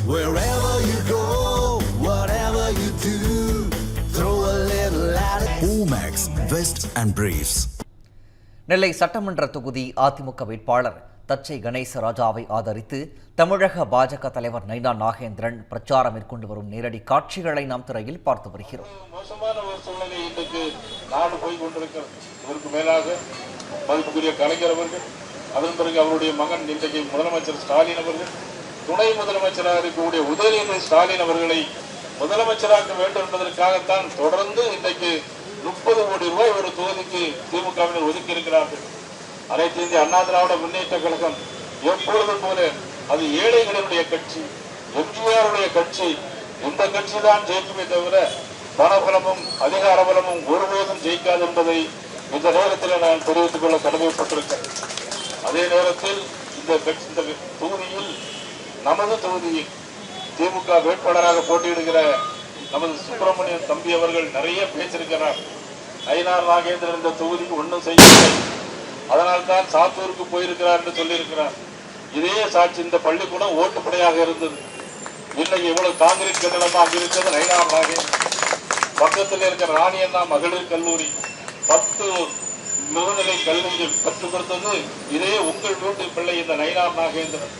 Wherever you go, whatever you do, throw a little at it. Omax, Vest and Briefs. நெல்லை சட்டமன்ற தொகுதி அதிமுக வேட்பாளர் தச்சை கணேசராஜாவை ஆதரித்து தமிழக பாஜக தலைவர் நைனா நாகேந்திரன் பிரச்சாரம் மேற்கொண்டு வரும் நேரடி காட்சிகளை நாம் திரையில் பார்த்து வருகிறோம். மோசமான ஒரு சூழ்நிலை இன்றைக்கு நாடு போய் கொண்டிருக்கிறது. இதற்கு மேலாக மதிப்புக்குரிய கலைஞர் அவர்கள், அதன் பிறகு அவருடைய மகன் இன்றைக்கு முதலமைச்சர் ஸ்டாலின் அவர்கள், துணை முதலமைச்சராக இருக்கக்கூடிய உதயநிதி ஸ்டாலின் அவர்களை முதலமைச்சராக்க வேண்டும் என்பதற்காகத்தான் தொடர்ந்து இன்றைக்கு 30 கோடி ரூபாய் ஒரு தொகுதிக்கு திமுகவினர் ஒதுக்கி இருக்கிறார்கள். அனைத்து இந்திய அண்ணா திராவிட முன்னேற்ற கழகம் எப்பொழுதும் போல அது ஏழைகளினுடைய கட்சி, எம்ஜிஆருடைய கட்சி. இந்த கட்சி தான் ஜெயிக்குமே தவிர பணபலமும் அதிகார பலமும் ஒருபோதும் ஜெயிக்காது என்பதை இந்த நேரத்தில் நான் தெரிவித்துக் கொள்ள கடமைப்பட்டிருக்கேன். அதே நேரத்தில் இந்த தொகுதியில், நமது தொகுதியில் திமுக வேட்பாளராக போட்டியிடுகிற நமது சுப்பிரமணியன் தம்பி அவர்கள் நிறைய பேசியிருக்கிறார். நயினார் நாகேந்திரன் இந்த தொகுதிக்கு ஒன்றும் செய்யவில்லை, அதனால்தான் சாத்தூருக்கு போயிருக்கிறார் என்று சொல்லியிருக்கிறார். இதே சாட்சி இந்த பள்ளிக்கூடம் ஓட்டுப்படையாக இருந்தது. இன்னைக்கு இவ்வளவு காங்கிரீட் கட்டடமாக இருக்கிறது நயினார் நாகேந்திரன். பக்கத்தில் இருக்கிற ராணியண்ணா மகளிர் கல்லூரி 10 முதுநிலை கல்வியை கற்றுக் கொடுத்தது இதே உங்கள் வீட்டு பிள்ளை இந்த நயினார் நாகேந்திரன்.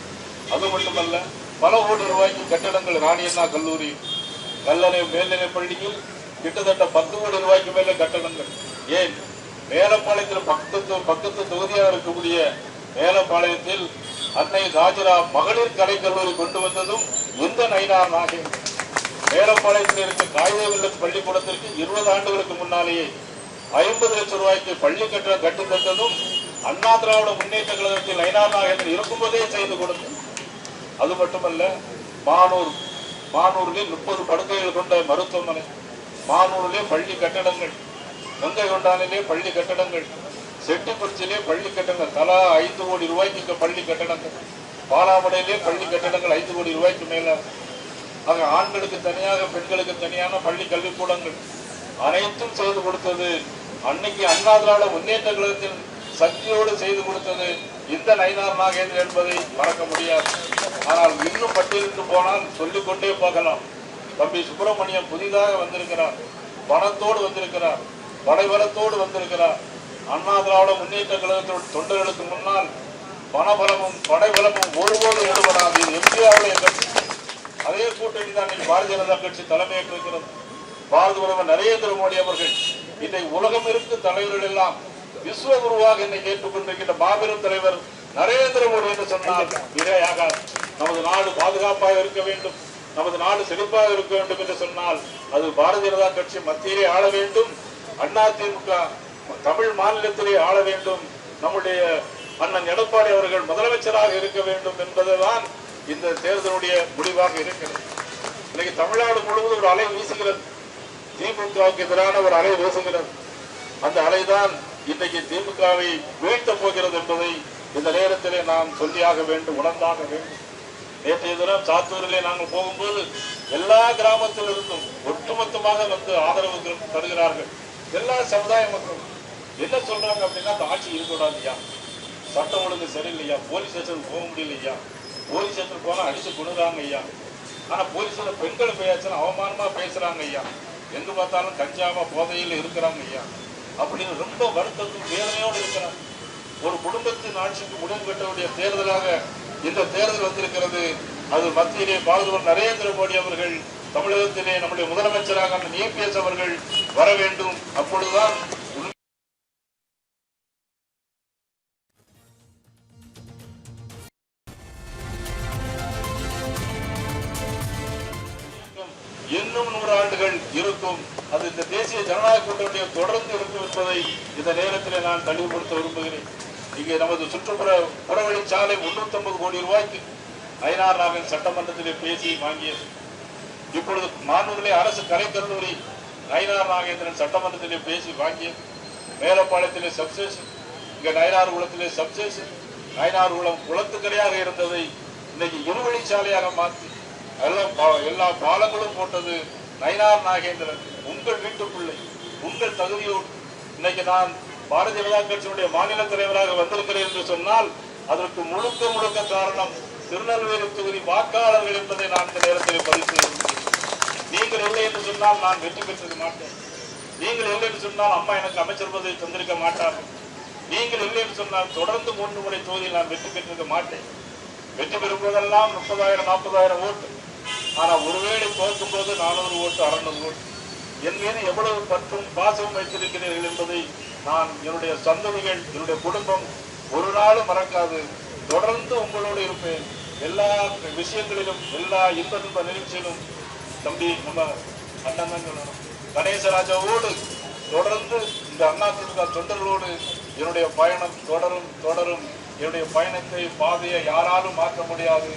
அது மட்டுமல்ல, பல கோடி ரூபாய்க்கு கட்டடங்கள் ராணியண்ணா கல்லூரி, கல்லணை மேல்நிலை பள்ளியில் கிட்டத்தட்ட 10 கோடி ரூபாய்க்கு மேல கட்டடங்கள். ஏன் மேலப்பாளையத்தில் பக்கத்து தொகுதியாக இருக்கக்கூடிய மேலப்பாளையத்தில் அன்னை ராஜரா மகளிர் கலைக்கல்லூரி கொண்டு வந்ததும் இந்த நயினார் நாகேந்திரன். மேலப்பாளையத்தில் இருக்க காகிதவில்லன் பள்ளிக்கூடத்திற்கு 20 ஆண்டுகளுக்கு முன்னாலேயே 50 லட்சம் ரூபாய்க்கு பள்ளி கட்டடம் கட்டி தந்ததும் அண்ணா திராவிட முன்னேற்ற கழகத்தில் நயினார் நாகேந்திரன் இருக்கும்போதே செய்து கொடுத்தது. அது மட்டுமல்ல, மானூரிலே 30 படுக்கைகள் கொண்ட மருத்துவமனை, மானூரிலே பள்ளி கட்டடங்கள், கங்கை கொண்டானிலே பள்ளி கட்டடங்கள், செட்டிக்குறிச்சியிலே பள்ளி கட்டடங்கள், தலா 5 கோடி ரூபாய்க்கு பள்ளி கட்டடங்கள், பாலாமடையிலே பள்ளி கட்டடங்கள் 5 கோடி ரூபாய்க்கு மேல. ஆக ஆண்களுக்கு தனியாக பெண்களுக்கு தனியான பள்ளி கல்விக்கூடங்கள் அனைத்தும் செய்து கொடுத்தது அன்னைக்கு அண்ணா திராவிட முன்னேற்ற கழகத்தின் சக்தியோடு செய்து கொடுத்தது இந்த நயினார் நாகேந்திரன் என்பதை மறக்க முடியாது. ஆனால் இன்னும் பட்டியலிட்டு போனால் சொல்லிக்கொண்டே போகலாம். தம்பி சுப்பிரமணியம் புதிதாக வந்திருக்கிறார், பணத்தோடு வந்திருக்கிறார், படைபலத்தோடு வந்திருக்கிறார். அண்ணா திராவிட முன்னேற்ற கழகத்தோட தொண்டர்களுக்கு முன்னால் பணபலமும் படைபலமும் ஒருபோது ஈடுபடாது. எம்ஜிஆருடைய கட்சி, அதே கூட்டணி தான் இன்னைக்கு பாரதிய ஜனதா கட்சி தலைமையேற்றிருக்கிறது. பாரத பிரதமர் நரேந்திர மோடி அவர்கள் இன்றைக்கு உலகம் இருக்கும் தலைவர்கள் எல்லாம் விஸ்வகுருவாக இன்னைக்கு ஏற்றுக்கொண்டிருக்கின்ற மாபெரும் தலைவர் நரேந்திர மோடி என்று சொன்னால் இதையாகாது. நமது நாடு பாதுகாப்பாக இருக்க வேண்டும், நமது நாடு செழிப்பாக இருக்க வேண்டும் என்று சொன்னால் அது பாரதிய ஜனதா கட்சி மத்தியிலே ஆள வேண்டும், அதிமுக தமிழ் மாநிலத்திலே ஆள வேண்டும், நம்முடைய அண்ணன் எடப்பாடி அவர்கள் முதலமைச்சராக இருக்க வேண்டும் என்பதுதான் இந்த தேர்தலுடைய முடிவாக இருக்கிறது. இன்னைக்கு தமிழ்நாடு முழுவதும் ஒரு அலை வீசுகிறது, திமுகவுக்கு எதிரான ஒரு அலை வீசுகிறது. அந்த அலைதான் இன்றைக்கு திமுகவை வீழ்த்த போகிறது என்பதை இந்த நேரத்திலே நாம் சொல்லியாக வேண்டும், உணர்ந்தாக வேண்டும். நேற்றைய தினம் சாத்தூரிலே நாங்கள் போகும்போது எல்லா கிராமத்திலிருந்தும் ஒட்டுமொத்தமாக வந்து ஆதரவு தருகிறார்கள். எல்லா சமுதாய மக்களும் என்ன சொல்றாங்க அப்படின்னா, அந்த ஆட்சி இருக்கக்கூடாது ஐயா, சட்டம் ஒழுங்கு சரியில்லையா, போலீஸ் ஸ்டேஷனுக்கு போக முடியலையா, போலீஸ் ஸ்டேஷன் போனா அடிச்சு கொண்டுறாங்க ஐயா, ஆனா போலீஸ்ல பெண்கள் பேசுனா அவமானமா பேசுறாங்க ஐயா, எங்க பார்த்தாலும் கஞ்சாவா போதையில் இருக்கிறாங்க ஐயா அப்படின்னு ரொம்ப வருத்தத்தும் வேதனையோடு இருக்கிறார். ஒரு குடும்பத்தின் ஆட்சிக்கு முடிவு கட்டக்கூடிய தேர்தலாக இந்த தேர்தல் வந்திருக்கிறது. அது மத்தியிலே பாரத நரேந்திர மோடி அவர்கள், தமிழகத்திலே நம்முடைய முதலமைச்சராக EPS அவர்கள் வர வேண்டும். அப்பொழுதுதான் இன்னும் 100 ஆண்டுகள் இருக்கும். அது இந்த தேசிய ஜனநாயக கூட்டணியை தொடர்ந்து இருக்கும் என்பதை இந்த நேரத்தில் நான் தெளிவுபடுத்த விரும்புகிறேன். இங்கே நமது சுற்றுப்புற புறவழிச்சாலை 350 கோடி ரூபாய்க்கு நயினார் நாகேந்திரன் சட்டமன்றத்திலே பேசி வாங்கியது. இப்பொழுது மானூரிலே அரசு கலைக்கல்லூரி நயினார் நாகேந்திரன் சட்டமன்றத்திலே பேசி வாங்கியது. மேலப்பாளையத்திலே சப்ஸ்டேஷன், இங்க நயினார் குளத்திலே சப்ஸ்டேஷன், நயினார் குளம் குளத்துக்கரையாக இருந்ததை இன்னைக்கு இருவழிச்சாலையாக மாற்றி எல்லா பாலங்களும் போட்டது நயினார் நாகேந்திரன். உங்கள் வீட்டுக்குள்ளே உங்கள் தகுதியோடு இன்னைக்கு நான் பாரதிய ஜனதா கட்சியினுடைய மாநில தலைவராக வந்திருக்கிறேன் என்று சொன்னால் அதற்கு முழுக்க காரணம் திருநெல்வேலி தொகுதி வாக்காளர்கள் என்பதை நான் இந்த நேரத்தில் பதிவு செய்கிறேன். நீங்கள் இல்லை என்று சொன்னால் நான் வெற்றி பெற்றிருக்க மாட்டேன். நீங்கள் இல்லை என்று சொன்னால் அம்மா எனக்கு அமைச்சர் பதவி தந்திருக்க மாட்டார்கள். நீங்கள் இல்லை என்று சொன்னால் தொடர்ந்து 3 முறை தொகுதியில் நான் வெற்றி பெற்றிருக்க மாட்டேன். வெற்றி பெறும் போதெல்லாம் 30,000 40,000 ஓட்டு. ஆனால் ஒருவேளை தோற்கும் போது 400 ஓட்டு 600 ஓட்டு. என் மீது எவ்வளவு பற்றும் பாசமும் வைத்திருக்கிறீர்கள் என்பதை நான் என்னுடைய சந்ததிகள் என்னுடைய குடும்பம் ஒரு நாளும் மறக்காது. தொடர்ந்து உங்களோடு இருப்பேன். எல்லா விஷயங்களிலும் எல்லா இன்ப நிகழ்ச்சியிலும் தம்பி நம்ம அண்ணன் கணேசராஜாவோடு தொடர்ந்து இந்த அதிமுக தொண்டர்களோடு என்னுடைய பயணம் தொடரும். என்னுடைய பயணத்தை பாதையை யாராலும் மாற்ற முடியாது.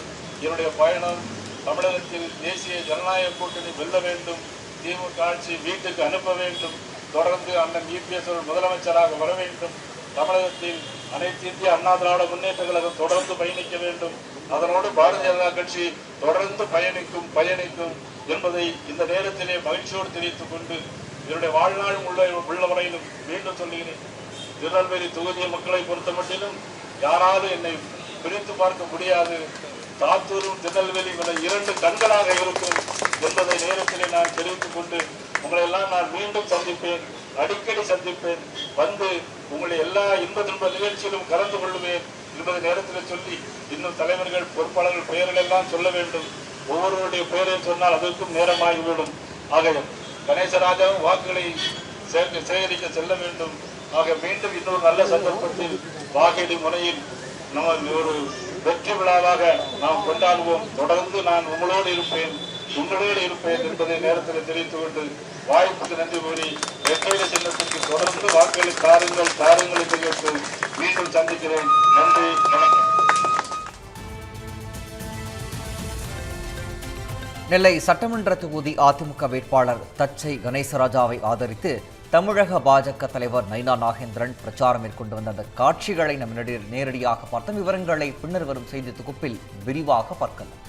என்னுடைய பயணம் தமிழகத்தில் தேசிய ஜனநாயக கூட்டணி வெல்ல வேண்டும். திமுக ஆட்சி வீட்டுக்கு அனுப்ப வேண்டும். தொடர்ந்து அண்ணன் இபிஎஸ் முதலமைச்சராக வர வேண்டும். தமிழகத்தில் அனைத்து இந்திய அண்ணா திராவிட முன்னேற்ற கழகம் தொடர்ந்து பயணிக்க வேண்டும். அதனோடு பாரதிய ஜனதா கட்சி தொடர்ந்து பயணிக்கும் என்பதை இந்த நேரத்திலே மகிழ்ச்சியோடு தெரிவித்துக் கொண்டு என்னுடைய வாழ்நாள் உள்ளவரையிலும் மீண்டும் சொல்லுகிறேன். திருநெல்வேலி தொகுதிய மக்களை பொறுத்த மட்டிலும் யாராலும் என்னை பிரித்து பார்க்க முடியாது. சாத்தூரும் திருநெல்வேலி 2 கண்களாக இருக்கும் என்பதை நேரத்திலே நான் தெரிவித்துக் கொண்டு உங்களை எல்லாம் நான் மீண்டும் சந்திப்பேன். அடிக்கடி சந்திப்பேன். வந்து உங்களை எல்லா இன்ப நிகழ்ச்சியிலும் கலந்து கொள்ளுவேன் என்பதை நேரத்தில் சொல்லி இன்னும் தலைவர்கள் பொறுப்பாளர்கள் பெயர்கள் எல்லாம் சொல்ல வேண்டும். ஒவ்வொருவருடைய பெயரையும் சொன்னால் அதற்கும் நேரமாகிவிடும். ஆக கணேசராஜாவும் வாக்குகளை சேகரிக்க செல்ல வேண்டும். ஆக மீண்டும் இன்னொரு நல்ல சந்தர்ப்பத்தில் வாகேடி முனையில் நம்ம ஒரு வெற்றி விழாவாக நாம் கொண்டாடுவோம். தொடர்ந்து நான் உங்களோடு இருப்பேன் என்பதை நேரத்தில் தெரிவித்துக் கொண்டு வாய்ப்புக்கு நன்றி கூறி வெற்றிட சின்னத்திற்கு தொடர்ந்து வாக்குகளை தாருங்கள் என்று கேட்டு மீண்டும் சந்திக்கிறேன். நன்றி, வணக்கம். நெல்லை சட்டமன்ற தொகுதி அதிமுக வேட்பாளர் தச்சை கணேசராஜாவை ஆதரித்து தமிழக பாஜக தலைவர் நைனா நாகேந்திரன் பிரச்சாரம் மேற்கொண்டு வந்த அந்த காட்சிகளை நம் நேரடியாக பார்த்த விவரங்களை பின்னர் வரும் செய்தி தொகுப்பில் விரிவாக பார்க்கலாம்.